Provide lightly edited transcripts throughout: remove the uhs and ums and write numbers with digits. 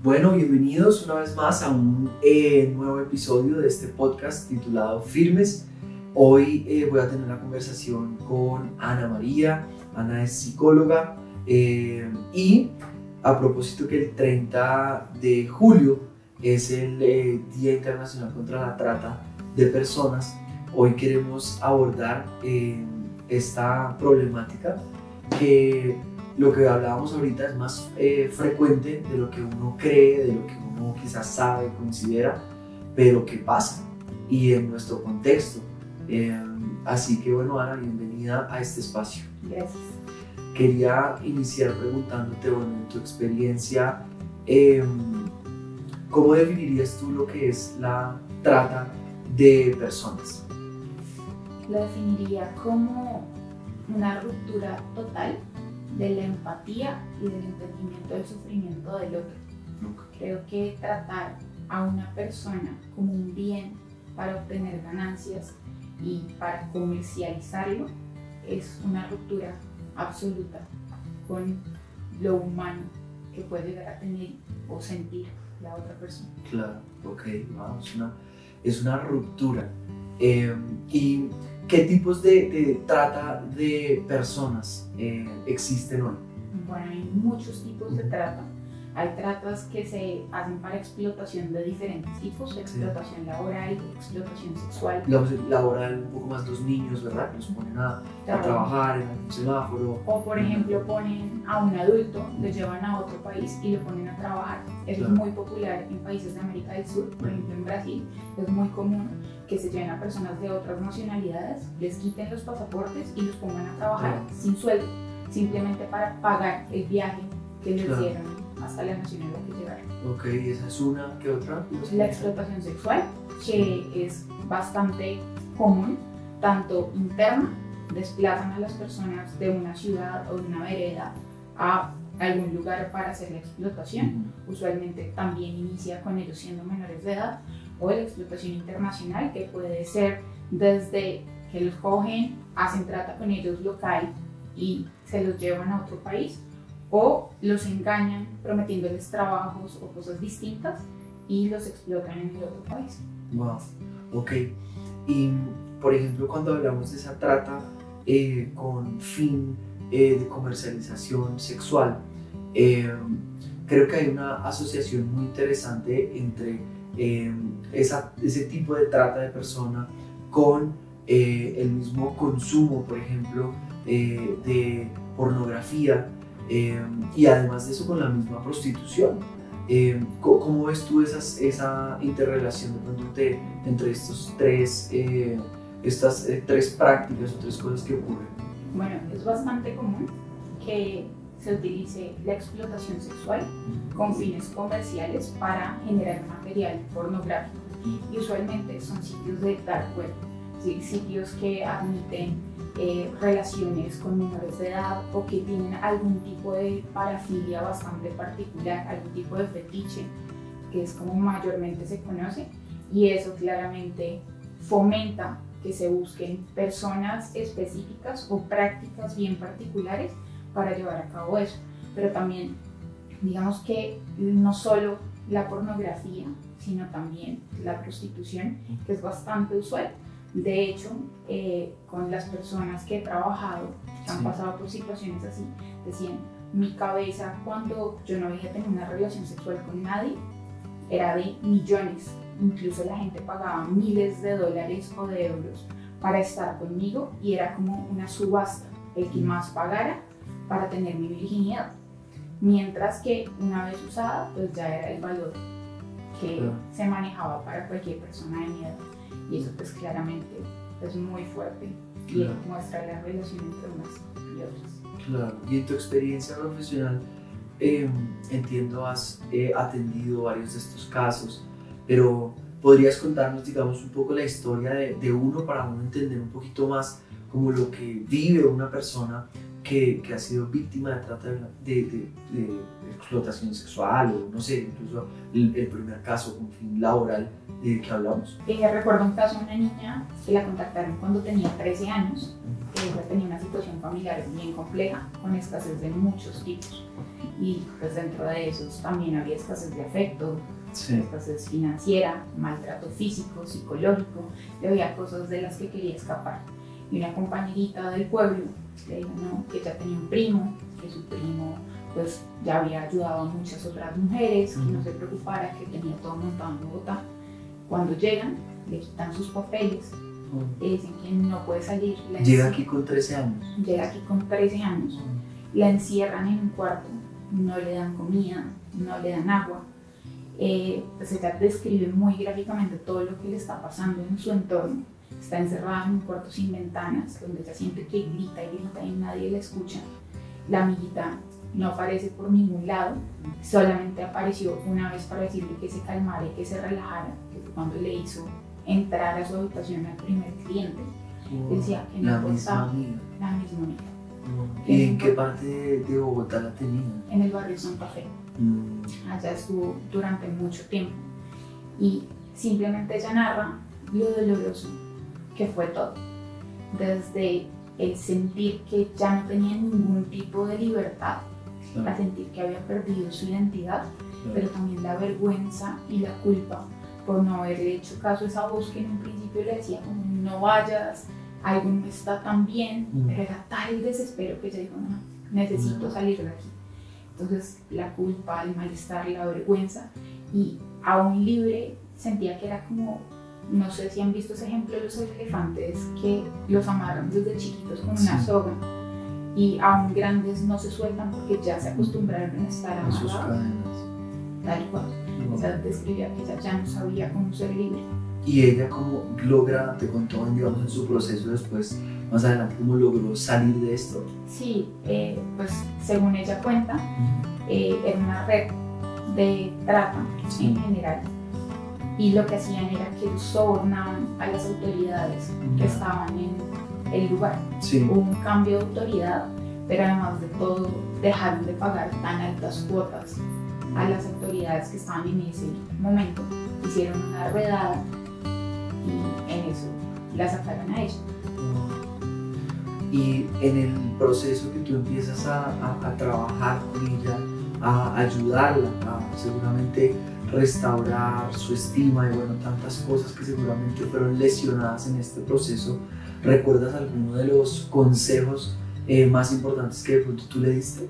Bueno, bienvenidos una vez más a un nuevo episodio de este podcast titulado Firmes. Hoy voy a tener una conversación con Ana María. Ana es psicóloga y a propósito que el 30 de julio es el Día Internacional contra la Trata de Personas, hoy queremos abordar esta problemática que lo que hablábamos ahorita es más frecuente de lo que uno cree, de lo que uno quizás sabe, considera, pero que pasa y en nuestro contexto. Así que bueno, Ana, bienvenida a este espacio. Gracias. Quería iniciar preguntándote, bueno, en tu experiencia, ¿cómo definirías tú lo que es la trata de personas? Lo definiría como una ruptura total de la empatía y del entendimiento del sufrimiento del otro. Creo que tratar a una persona como un bien para obtener ganancias y para comercializarlo es una ruptura absoluta con lo humano que puede llegar a tener o sentir la otra persona. Claro, ok, wow, es una ruptura. ¿Y qué tipos de trata de personas existen hoy? Bueno, hay muchos tipos de trata. Hay tratas que se hacen para explotación de diferentes tipos, explotación laboral, explotación sexual. Laboral, un poco más los niños, ¿verdad? Los ponen a trabajar en un semáforo. O por ejemplo ponen a un adulto, lo llevan a otro país y lo ponen a trabajar. Eso es muy popular en países de América del Sur, por ejemplo en Brasil. Es muy común que se lleven a personas de otras nacionalidades, les quiten los pasaportes y los pongan a trabajar sin sueldo, simplemente para pagar el viaje que les dieron hasta la nación en la que llegaron. Ok, esa es una. ¿Qué otra? La explotación sexual, que es bastante común, tanto interna, desplazan a las personas de una ciudad o de una vereda a algún lugar para hacer la explotación. Usualmente también inicia con ellos siendo menores de edad, o la explotación internacional, que puede ser desde que los cogen, hacen trata con ellos local y se los llevan a otro país, o los engañan prometiéndoles trabajos o cosas distintas y los explotan en el otro país. Wow, ok. Y por ejemplo, cuando hablamos de esa trata con fin de comercialización sexual, creo que hay una asociación muy interesante entre ese tipo de trata de persona con el mismo consumo, por ejemplo, de pornografía. Y además de eso con la misma prostitución. ¿Cómo ves tú esa interrelación de pronto entre estas tres prácticas o tres cosas que ocurren? Bueno, es bastante común que se utilice la explotación sexual con fines comerciales para generar material pornográfico, y usualmente son sitios de dark web, sitios que admiten relaciones con menores de edad o que tienen algún tipo de parafilia bastante particular, algún tipo de fetiche, que es como mayormente se conoce, y eso claramente fomenta que se busquen personas específicas o prácticas bien particulares para llevar a cabo eso. Pero también digamos que no solo la pornografía, sino también la prostitución, que es bastante usual. De hecho, con las personas que he trabajado, que han pasado por situaciones así, decían, mi cabeza cuando yo no había tenido una relación sexual con nadie era de millones. Incluso la gente pagaba miles de dólares o de euros para estar conmigo y era como una subasta, el que más pagara para tener mi virginidad. Mientras que una vez usada, pues ya era el valor que se manejaba para cualquier persona de mi edad. Y eso pues claramente es muy fuerte y muestra la relación entre unas y otras. Claro, y en tu experiencia profesional, entiendo has atendido varios de estos casos, pero ¿podrías contarnos, digamos, un poco la historia de uno para uno entender un poquito más como lo que vive una persona que ha sido víctima de trata de explotación sexual o no sé, incluso el primer caso con fin laboral que hablamos? Recuerdo un caso de una niña que la contactaron cuando tenía 13 años. Ella tenía una situación familiar bien compleja, con escasez de muchos tipos. Y pues dentro de esos también había escasez de afecto, Sí. escasez financiera, maltrato físico, psicológico, y había cosas de las que quería escapar. Y una compañerita del pueblo le dijo no, que ella tenía un primo, que su primo pues ya había ayudado a muchas otras mujeres, que no se preocupara, que tenía todo montado en Bogotá. Cuando llegan, le quitan sus papeles, le dicen que no puede salir. Llega aquí con 13 años. Llega aquí con 13 años, la encierran en un cuarto, no le dan comida, no le dan agua. Pues ella describe muy gráficamente todo lo que le está pasando en su entorno. Está encerrada en un cuarto sin ventanas, donde ella siente que grita y grita y nadie la escucha. La amiguita no aparece por ningún lado, solamente apareció una vez para decirle que se calmara y que se relajara, que fue cuando le hizo entrar a su habitación al primer cliente. Decía que no importaba, la misma amiga. ¿Y en qué parte de Bogotá la tenía? En el barrio Santa Fe. Allá estuvo durante mucho tiempo y simplemente ella narra lo doloroso que fue todo, desde el sentir que ya no tenía ningún tipo de libertad, a sentir que había perdido su identidad, pero también la vergüenza y la culpa por no haberle hecho caso a esa voz que en un principio le decía como no vayas, algo no está tan bien, pero era tal el desespero que ella dijo no, necesito salir de aquí. Entonces la culpa, el malestar, la vergüenza, y aún libre sentía que era como, no sé si han visto ese ejemplo de los elefantes que los amarran desde chiquitos con una soga y aún grandes no se sueltan porque ya se acostumbraron a estar amarrados, tal cual. Ella describía que ella ya no sabía cómo ser libre. Y ella cómo logra, te contó digamos en su proceso después, más adelante, cómo logró salir de esto. Sí, pues según ella cuenta, era una red de trata en general, y lo que hacían era que sobornaban a las autoridades que estaban en el lugar. Hubo un cambio de autoridad, pero además de todo dejaron de pagar tan altas cuotas a las autoridades que estaban en ese momento. Hicieron una redada y en eso la sacaron a ella. Y en el proceso que tú empiezas a trabajar con ella, a ayudarla a seguramente restaurar su estima y bueno, tantas cosas que seguramente fueron lesionadas en este proceso, ¿recuerdas alguno de los consejos más importantes que de pronto tú le diste?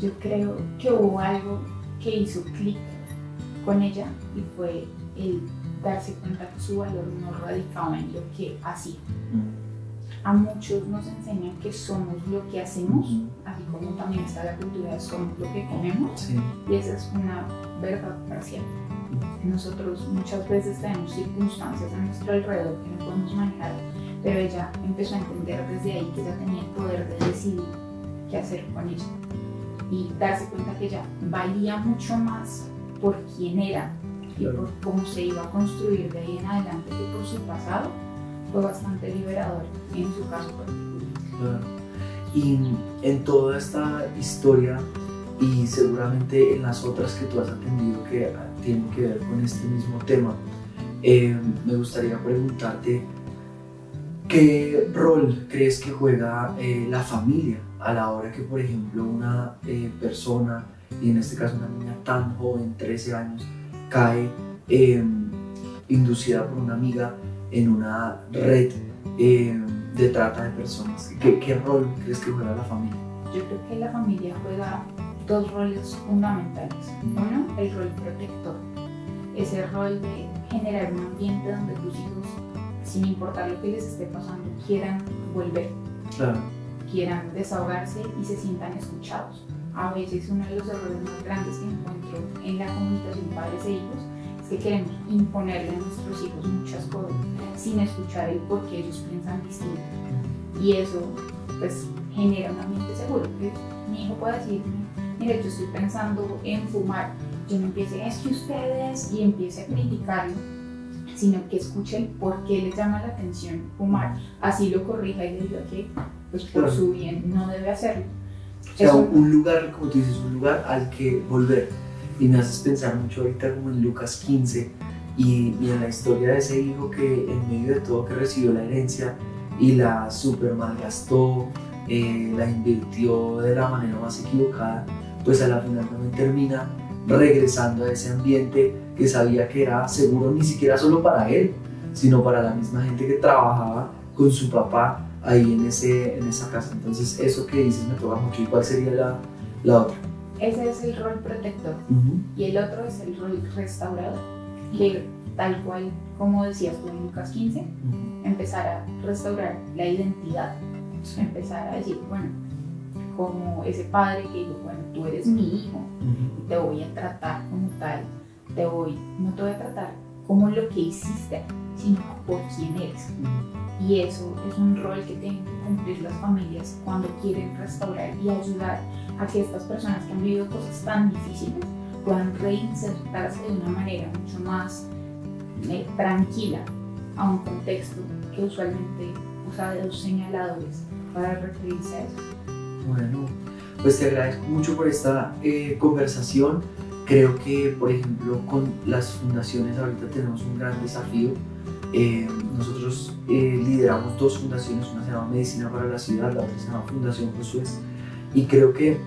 Yo creo que hubo algo que hizo clic con ella y fue el darse cuenta que su valor no radicaba en lo que hacía. A muchos nos enseñan que somos lo que hacemos, así como también está la cultura de somos lo que comemos, y esa es una verdad parcial. Nosotros muchas veces tenemos circunstancias a nuestro alrededor que no podemos manejar, pero ella empezó a entender desde ahí que ella tenía el poder de decidir qué hacer con ella y darse cuenta que ella valía mucho más por quién era y por cómo se iba a construir de ahí en adelante que por su pasado. Fue bastante liberador en su caso particular. Y en toda esta historia y seguramente en las otras que tú has atendido que tienen que ver con este mismo tema, me gustaría preguntarte ¿qué rol crees que juega la familia a la hora que, por ejemplo, una persona, y en este caso una niña tan joven, 13 años, cae inducida por una amiga en una red de trata de personas? ¿Qué rol crees que juega la familia? Yo creo que la familia juega dos roles fundamentales. Uno, el rol protector, ese rol de generar un ambiente donde tus hijos, sin importar lo que les esté pasando, quieran volver, quieran desahogarse y se sientan escuchados. A veces uno de los errores más grandes que encuentro en la comunicación padres e hijos es que queremos imponerle a nuestros hijos muchas cosas sin escuchar el por qué ellos piensan distinto. Y eso pues genera un ambiente seguro. Que mi hijo puede decirme, mire, yo estoy pensando en fumar. Yo no empiece, es que ustedes, y empiece a criticarlo, sino que escuche el por qué le llama la atención fumar. Así lo corrija y le diga que pues por Claro. su bien no debe hacerlo. O sea, Eso- un lugar, como tú dices, un lugar al que volver. Y me haces pensar mucho ahorita como en Lucas 15 y en la historia de ese hijo que en medio de todo que recibió la herencia y la super malgastó, la invirtió de la manera más equivocada, pues a la final también termina regresando a ese ambiente que sabía que era seguro ni siquiera solo para él, sino para la misma gente que trabajaba con su papá ahí en esa casa. Entonces eso que dices me toca mucho. ¿Y cuál sería la otra? Ese es el rol protector y el otro es el rol restaurador, que tal cual como decías tú en Lucas 15, empezar a restaurar la identidad, empezar a decir, bueno, como ese padre que dijo, bueno, tú eres mi hijo, y te voy a tratar como tal, no te voy a tratar como lo que hiciste, sino por quién eres. Y eso es un rol que tienen que cumplir las familias cuando quieren restaurar y ayudar a que estas personas que han vivido cosas tan difíciles puedan reinsertarse de una manera mucho más tranquila a un contexto que usualmente usa dedos señaladores para referirse a eso. Bueno, pues te agradezco mucho por esta conversación. Creo que, por ejemplo, con las fundaciones ahorita tenemos un gran desafío. Nosotros lideramos dos fundaciones, una se llama Medicina para la Ciudad, la otra se llama Fundación Josué, y creo que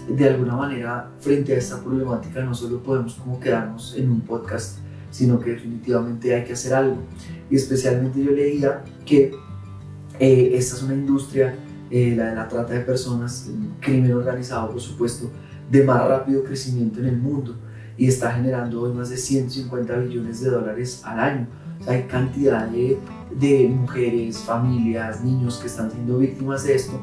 de alguna manera frente a esta problemática no solo podemos como quedarnos en un podcast, sino que definitivamente hay que hacer algo. Y especialmente yo leía que esta es una industria, la de la trata de personas, un crimen organizado por supuesto, de más rápido crecimiento en el mundo y está generando hoy más de 150 billones de dólares al año. O sea, hay cantidad de mujeres, familias, niños que están siendo víctimas de esto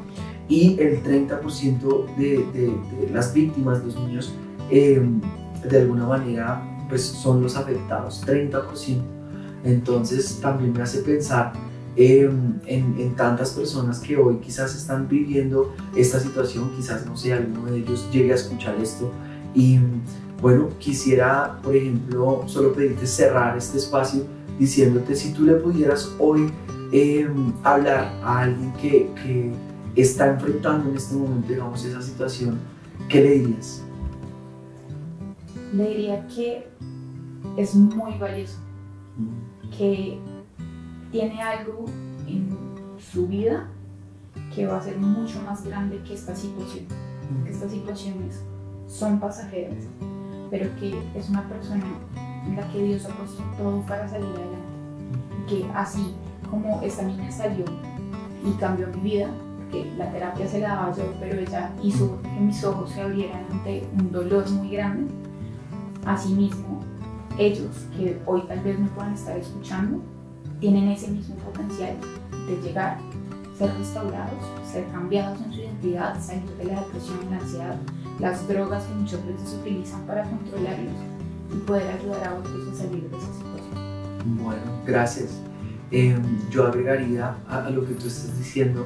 y el 30% de las víctimas, los niños, de alguna manera pues son los afectados, 30%. Entonces también me hace pensar en tantas personas que hoy quizás están viviendo esta situación, quizás no sé, alguno de ellos llegue a escuchar esto y bueno, quisiera por ejemplo solo pedirte cerrar este espacio diciéndote si tú le pudieras hoy hablar a alguien que está enfrentando en este momento, digamos, esa situación, ¿qué le dirías? Le diría que es muy valioso, que tiene algo en su vida que va a ser mucho más grande que esta situación, que estas situaciones son pasajeras, pero que es una persona en la que Dios ha puesto todo para salir adelante, que así como esta niña salió y cambió mi vida, porque la terapia se la daba yo, pero ella hizo que mis ojos se abrieran ante un dolor muy grande. Asimismo, ellos que hoy tal vez me puedan estar escuchando, tienen ese mismo potencial de llegar, ser restaurados, ser cambiados en su identidad, salir de la depresión, la ansiedad, las drogas que muchas veces se utilizan para controlarlos y poder ayudar a otros a salir de esa situación. Bueno, gracias. Yo agregaría a lo que tú estás diciendo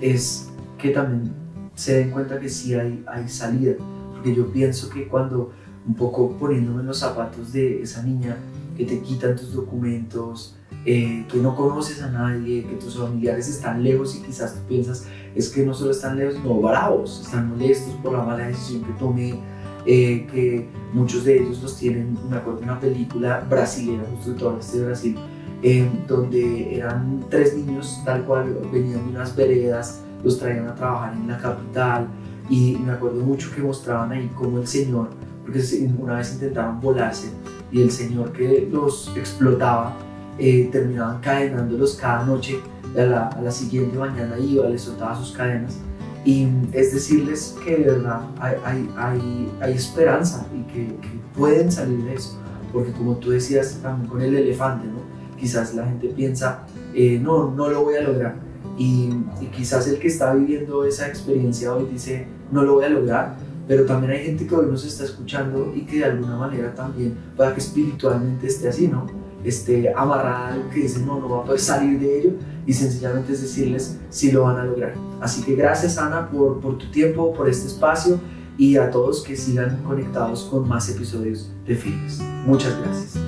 es que también se den cuenta que sí hay salida, porque yo pienso que cuando un poco poniéndome en los zapatos de esa niña que te quitan tus documentos, que no conoces a nadie, que tus familiares están lejos y quizás tú piensas es que no solo están lejos, sino bravos, están molestos por la mala decisión que tomé, que muchos de ellos los tienen, me acuerdo de una película brasileña, justo de todo este Brasil, donde eran 3 niños tal cual, venían de unas veredas, los traían a trabajar en la capital y me acuerdo mucho que mostraban ahí cómo el señor, porque una vez intentaron volarse y el señor que los explotaba terminaban encadenándolos cada noche, a la siguiente mañana iba, les soltaba sus cadenas y es decirles que de verdad hay esperanza y que pueden salir de eso, porque como tú decías también con el elefante, ¿no? Quizás la gente piensa, no lo voy a lograr y quizás el que está viviendo esa experiencia hoy dice, no lo voy a lograr, pero también hay gente que hoy nos está escuchando y que de alguna manera también, para que espiritualmente esté así, ¿no? Esté amarrada a algo que dice, no va a poder salir de ello y sencillamente es decirles si lo van a lograr. Así que gracias Ana por tu tiempo, por este espacio y a todos que sigan conectados con más episodios de Firmes. Muchas gracias.